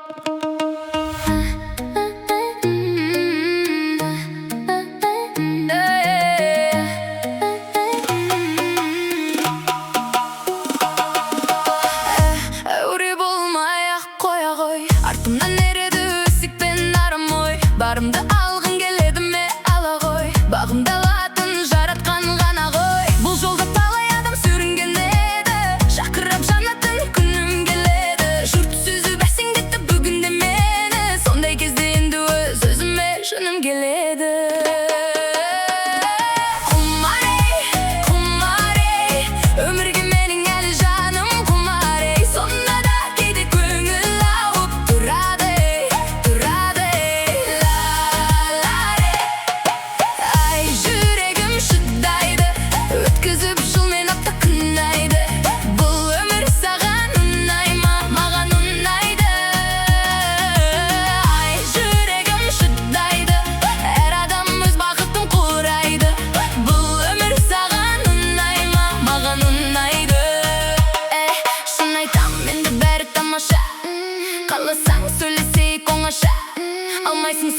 Öwri bolmayak koya koy, артымдан эреді өсік пен арым ой. Барымды алғың келеді ме, ала қой. Бағымды алатын жаратқан ғана ғой. Бұл жолда талай адам сүрінген еді, шақырып жанатын күнім келеді. Жұрт сөзі бәсеңдетті бүгінде мені, сондай кезде енді өз өзіме жыным келеді. Өмірге менің әлі жаным құмар ей, сонда да кейде көңіл ауып тұрады ла-ла-ре. Ай, жүрегім шыдайды, өткізіп жыл мен апта күн айды. Бұл өмір саған ұнай ма, маған ұнайды. Ай, жүрегім шыдайды, әр адам өз бақытын құрайды. Бұл өмір саған ұнай ма, маған ұнайды. Шын айтам, енді бәрі тамаша. Қаласаң сөйлесейік оңаша. Алмайсың